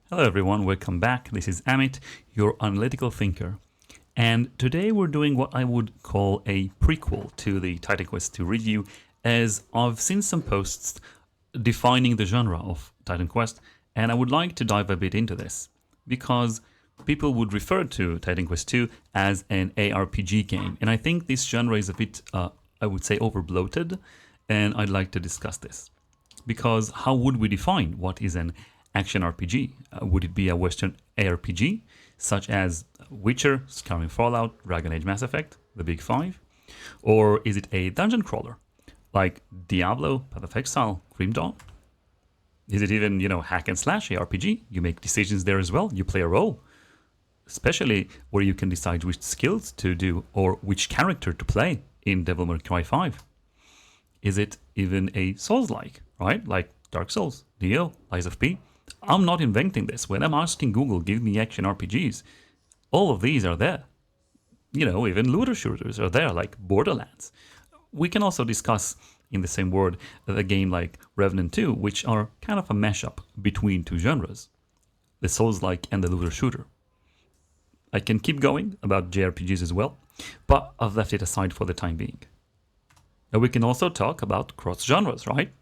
Hello everyone, welcome back. This is Amit, your analytical thinker. And today we're doing what I would call a prequel to the Titan Quest 2 review, as I've seen some posts defining the genre of Titan Quest, and I would like to dive a bit into this, because people would refer to Titan Quest 2 as an aRPG game, and I think this genre is a bit, I would say, overbloated, and I'd like to discuss this. Because how would we define what is an action RPG? Would it be a Western aRPG, such as Witcher, Skyrim, Fallout, Dragon Age, Mass Effect, the Big Five? Or is it a dungeon crawler, like Diablo, Path of Exile, Grim Dawn? Is it even, hack and slash aRPG? You make decisions there as well, you play a role. Especially where you can decide which skills to do or which character to play in Devil May Cry 5. Is it even a Souls-like, right? Like Dark Souls, Neo, Lies of P? I'm not inventing this. When I'm asking Google, give me action RPGs, all of these are there. Even looter shooters are there, like Borderlands. We can also discuss, in the same word, a game like Revenant 2, which are kind of a mashup between two genres, the Souls-like and the looter shooter. I can keep going about JRPGs as well, but I've left it aside for the time being. Now we can also talk about cross-genres, right?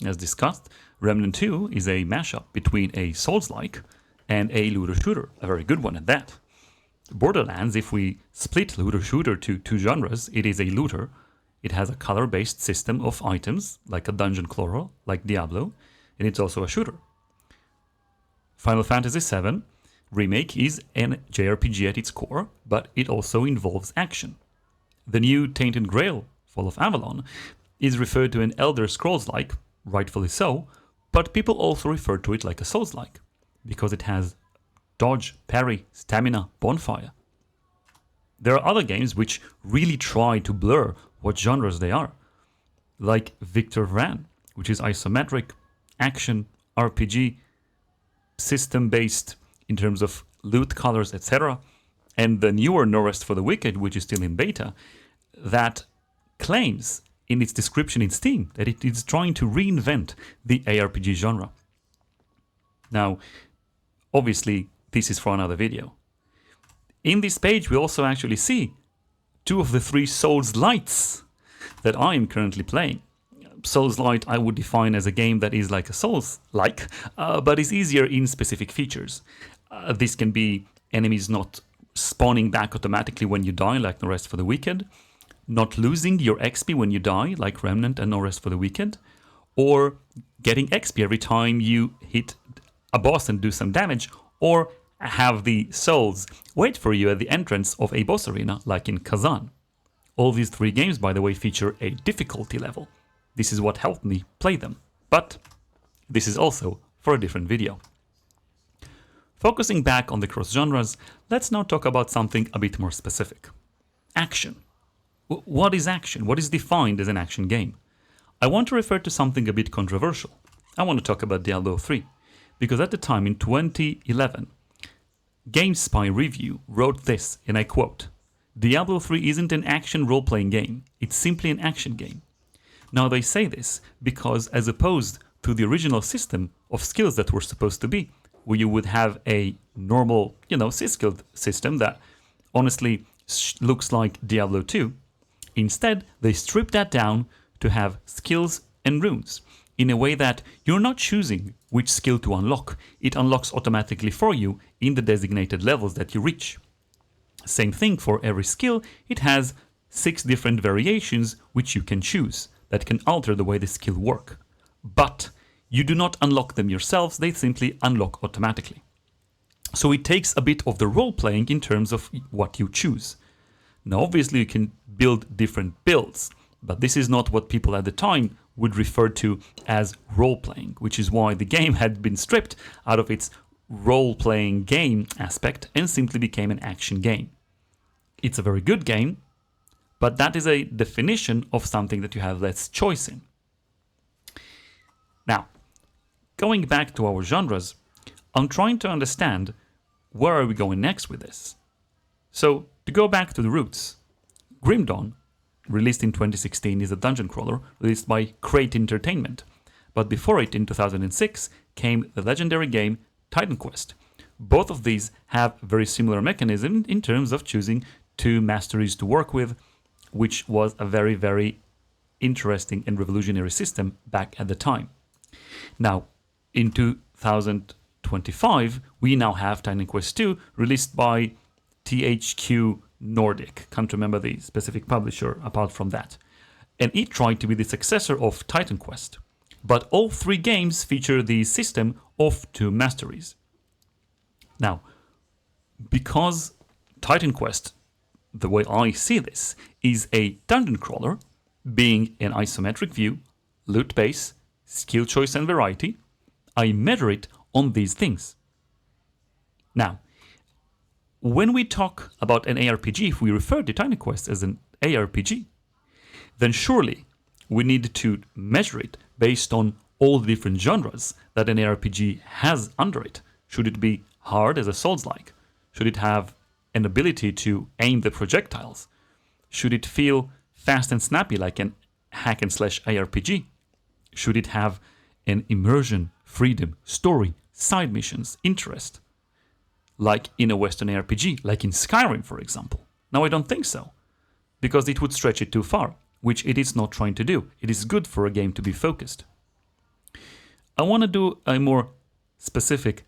As discussed, Remnant 2 is a mashup between a Souls-like and a looter shooter, a very good one at that. Borderlands, if we split looter shooter to two genres, it is a looter. It has a color-based system of items, like a dungeon crawler, like Diablo, and it's also a shooter. Final Fantasy VII Remake is an JRPG at its core, but it also involves action. The new Tainted Grail, Fall of Avalon, is referred to an Elder Scrolls-like, rightfully so, but people also refer to it like a Souls-like, because it has dodge, parry, stamina, bonfire. There are other games which really try to blur what genres they are, like Victor Vran, which is isometric, action, RPG, system-based in terms of loot colors, etc., and the newer No Rest for the Wicked, which is still in beta, that claims in its description in Steam that it is trying to reinvent the aRPG genre. Now, obviously, this is for another video. In this page, we also actually see two of the three Souls-lights that I am currently playing. Souls-light I would define as a game that is like a Souls-like, but is easier in specific features. This can be enemies not spawning back automatically when you die, like No Rest for the Wicked, not losing your XP when you die, like Remnant and No Rest for the Wicked, or getting XP every time you hit a boss and do some damage, or have the souls wait for you at the entrance of a boss arena, like in Kazan. All these three games, by the way, feature a difficulty level. This is what helped me play them, but this is also for a different video. Focusing back on the cross-genres, let's now talk about something a bit more specific. Action. What is action? What is defined as an action game? I want to refer to something a bit controversial. I want to talk about Diablo 3, because at the time in 2011, GameSpy Review wrote this, and I quote, "Diablo 3 isn't an action role-playing game, it's simply an action game." Now they say this because, as opposed to the original system of skills that were supposed to be, where you would have a normal, C-skilled system that honestly looks like Diablo 2, instead, they strip that down to have skills and runes in a way that you're not choosing which skill to unlock. It unlocks automatically for you in the designated levels that you reach. Same thing for every skill, it has 6 different variations which you can choose that can alter the way the skill work. But you do not unlock them yourselves, they simply unlock automatically. So it takes a bit of the role-playing in terms of what you choose. Now, obviously, you can build different builds, but this is not what people at the time would refer to as role-playing, which is why the game had been stripped out of its role-playing game aspect and simply became an action game. It's a very good game, but that is a definition of something that you have less choice in. Now, going back to our genres, I'm trying to understand where are we going next with this. So, to go back to the roots, Grim Dawn, released in 2016, is a dungeon crawler released by Crate Entertainment. But before it, in 2006, came the legendary game Titan Quest. Both of these have very similar mechanism in terms of choosing two masteries to work with, which was a very, very interesting and revolutionary system back at the time. Now, in 2025, we now have Titan Quest II released by THQ Nordic. Can't remember the specific publisher apart from that. And it tried to be the successor of Titan Quest. But all three games feature the system of two masteries. Now, because Titan Quest, the way I see this, is a dungeon crawler, being an isometric view, loot base, skill choice and variety, I measure it on these things. Now, when we talk about an aRPG, if we refer to Titan Quest as an aRPG, then surely we need to measure it based on all the different genres that an aRPG has under it. Should it be hard as a Souls-like? Should it have an ability to aim the projectiles? Should it feel fast and snappy like an hack and slash aRPG? Should it have an immersion, freedom, story, side missions, interest? Like in a Western aRPG, like in Skyrim, for example. Now, I don't think so, because it would stretch it too far, which it is not trying to do. It is good for a game to be focused. I want to do a more specific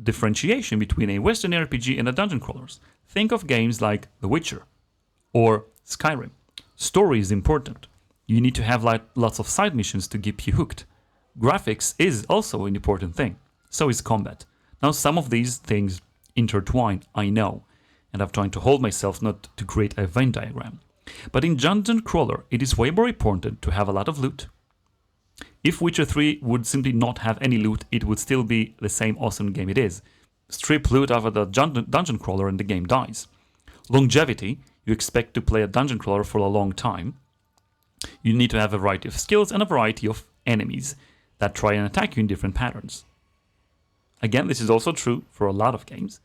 differentiation between a Western RPG and a dungeon crawlers. Think of games like The Witcher or Skyrim. Story is important. You need to have lots of side missions to keep you hooked. Graphics is also an important thing. So is combat. Now, some of these things intertwine, I know, and I'm trying to hold myself not to create a Venn diagram. But in dungeon crawler, it is way more important to have a lot of loot. If Witcher 3 would simply not have any loot, it would still be the same awesome game it is. Strip loot out of the dungeon crawler and the game dies. Longevity, you expect to play a dungeon crawler for a long time. You need to have a variety of skills and a variety of enemies that try and attack you in different patterns. Again, this is also true for a lot of games,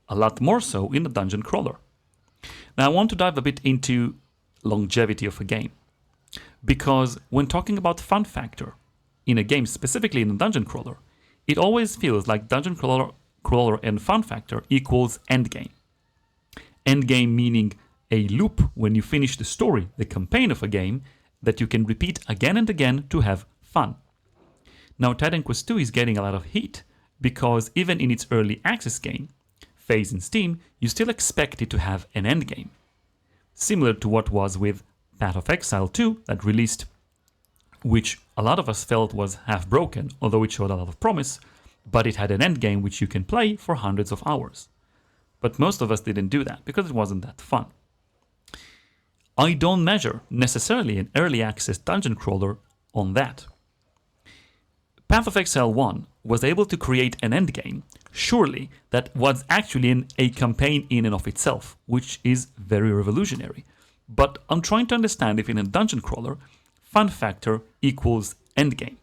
a lot more so in the dungeon crawler. Now, I want to dive a bit into longevity of a game, because when talking about fun factor in a game, specifically in a dungeon crawler, it always feels like dungeon crawler and fun factor equals endgame. Endgame meaning a loop when you finish the story, the campaign of a game, that you can repeat again and again to have fun. Now, Titan Quest II is getting a lot of heat, because even in its early access game phase in Steam, you still expect it to have an endgame. Similar to what was with Path of Exile 2 that released, which a lot of us felt was half broken, although it showed a lot of promise, but it had an endgame which you can play for hundreds of hours. But most of us didn't do that because it wasn't that fun. I don't measure necessarily an early access dungeon crawler on that. Path of Exile 1 was able to create an endgame, surely, that was actually a campaign in and of itself, which is very revolutionary. But I'm trying to understand if in a dungeon crawler, fun factor equals endgame.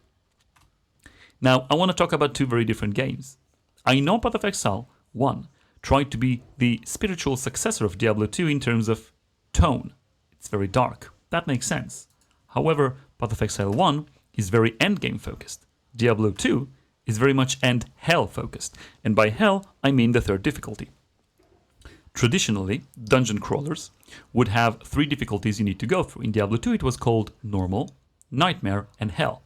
Now, I want to talk about two very different games. I know Path of Exile 1 tried to be the spiritual successor of Diablo 2 in terms of tone. It's very dark. That makes sense. However, Path of Exile 1 is very endgame focused. Diablo 2 is very much end hell focused. And by hell, I mean the third difficulty. Traditionally, dungeon crawlers would have three difficulties you need to go through. In Diablo 2, it was called Normal, Nightmare, and Hell.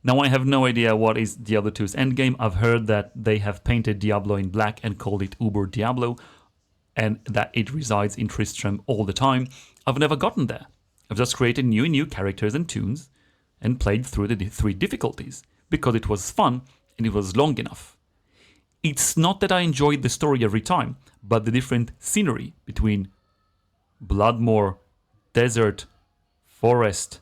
Now, I have no idea what is Diablo 2's endgame. I've heard that they have painted Diablo in black and called it Uber Diablo, and that it resides in Tristram all the time. I've never gotten there. I've just created new characters and tunes and played through the three difficulties because it was fun and it was long enough. It's not that I enjoyed the story every time, but the different scenery between Bloodmoor, desert, forest,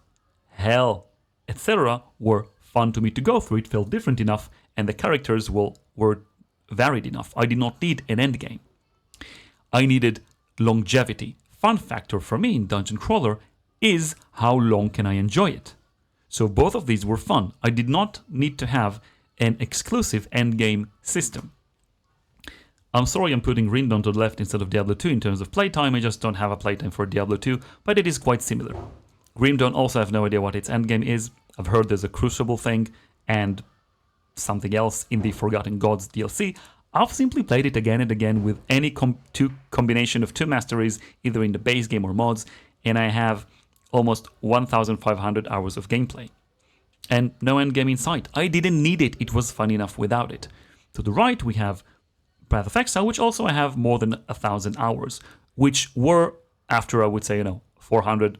hell, etc. were fun to me to go through. It felt different enough, and the characters were varied enough. I did not need an endgame. I needed longevity. Fun factor for me in Dungeon Crawler is how long can I enjoy it. So both of these were fun. I did not need to have an exclusive endgame system. I'm sorry I'm putting Grim Dawn to the left instead of Diablo 2 in terms of playtime. I just don't have a playtime for Diablo 2, but it is quite similar. Grim Dawn also have no idea what its endgame is. I've heard there's a crucible thing, and something else in the Forgotten Gods DLC. I've simply played it again and again with any combination of two masteries, either in the base game or mods, and I have almost 1,500 hours of gameplay. And no endgame in sight. I didn't need it, it was fun enough without it. To the right, we have Path of Exile, which also I have more than 1,000 hours, which were, after I would say, 400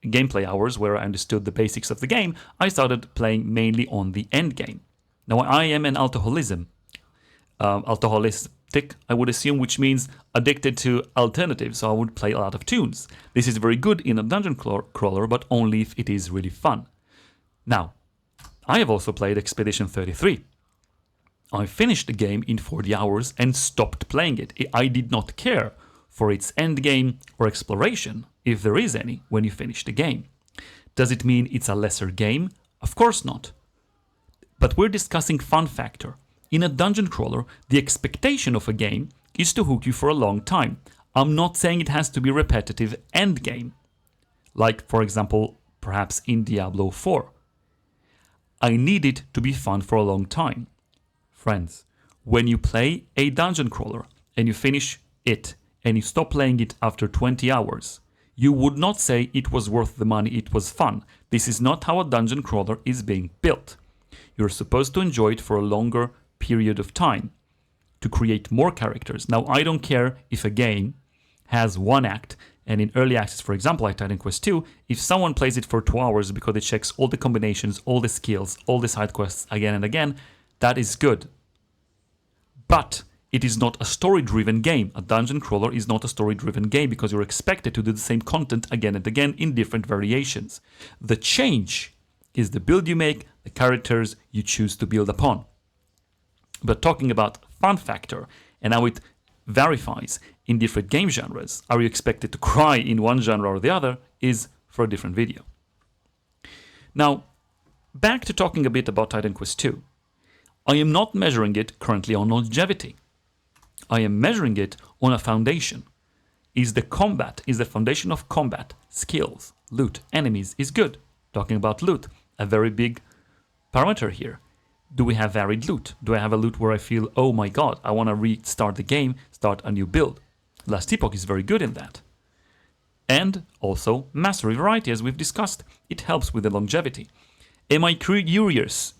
gameplay hours where I understood the basics of the game, I started playing mainly on the end game. Now, I am an alcoholistic, I would assume, which means addicted to alternatives, so I would play a lot of tunes. This is very good in a dungeon crawler, but only if it is really fun. Now, I have also played Expedition 33. I finished the game in 40 hours and stopped playing it. I did not care for its endgame or exploration, if there is any, when you finish the game. Does it mean it's a lesser game? Of course not. But we're discussing fun factor. In a dungeon crawler, the expectation of a game is to hook you for a long time. I'm not saying it has to be repetitive endgame. Like, for example, perhaps in Diablo 4. I need it to be fun for a long time. Friends, when you play a dungeon crawler and you finish it and you stop playing it after 20 hours, you would not say it was worth the money, it was fun. This is not how a dungeon crawler is being built. You're supposed to enjoy it for a longer period of time to create more characters. Now, I don't care if a game has one act, and in early access, for example, like Titan Quest 2, if someone plays it for 2 hours because it checks all the combinations, all the skills, all the side quests again and again, that is good. But it is not a story-driven game. A dungeon crawler is not a story-driven game because you're expected to do the same content again and again in different variations. The change is the build you make, the characters you choose to build upon. But talking about fun factor and how it varies in different game genres, are you expected to cry in one genre or the other, is for a different video. Now, back to talking a bit about Titan Quest 2. I am not measuring it currently on longevity. I am measuring it on a foundation. Is the foundation of combat, skills, loot, enemies is good? Talking about loot, a very big parameter here. Do we have varied loot? Do I have a loot where I feel, oh my god, I want to restart the game, start a new build? Last Epoch is very good in that. And also mastery variety, as we've discussed. It helps with the longevity. Am I curious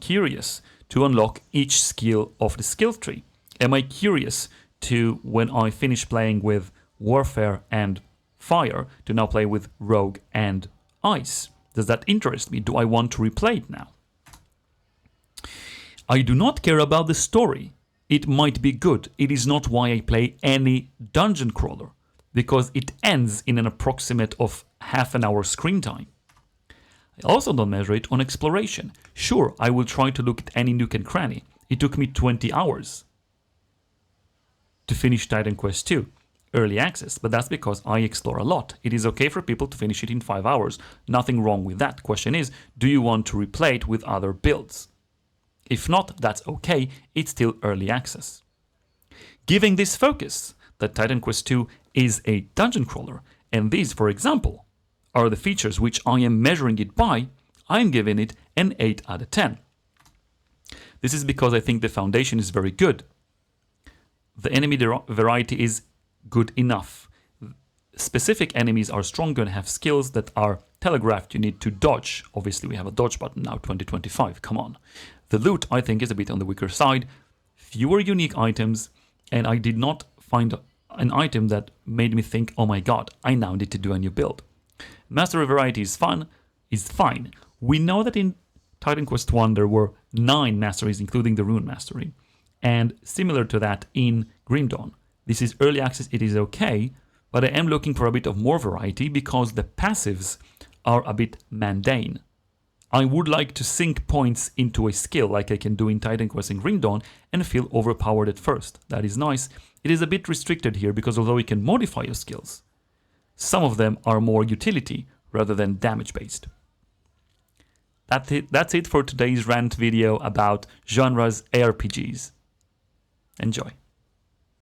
to unlock each skill of the skill tree? Am I curious to, when I finish playing with Warfare and Fire, to now play with Rogue and Ice? Does that interest me? Do I want to replay it now? I do not care about the story. It might be good. It is not why I play any dungeon crawler, because it ends in an approximate of half an hour screen time. I also don't measure it on exploration. Sure, I will try to look at any nook and cranny. It took me 20 hours to finish Titan Quest 2, early access, but that's because I explore a lot. It is okay for people to finish it in 5 hours. Nothing wrong with that. Question is, do you want to replay it with other builds? If not, that's okay, it's still early access. Giving this focus that Titan Quest 2 is a dungeon crawler, and these, for example, are the features which I am measuring it by, I'm giving it an 8 out of 10. This is because I think the foundation is very good. The enemy variety is good enough. Specific enemies are stronger and have skills that are telegraphed. You need to dodge. Obviously, we have a dodge button now, 2025, come on. The loot, I think, is a bit on the weaker side. Fewer unique items, and I did not find an item that made me think, oh my god, I now need to do a new build. Mastery variety is fine. We know that in Titan Quest 1 there were 9 masteries, including the Rune Mastery. And similar to that in Grim Dawn. This is early access, it is okay, but I am looking for a bit of more variety because the passives are a bit mundane. I would like to sink points into a skill like I can do in Titan Quest and Grim Dawn and feel overpowered at first. That is nice. It is a bit restricted here because although you can modify your skills, some of them are more utility rather than damage based. That's it for today's rant video about genres aRPGs. Enjoy.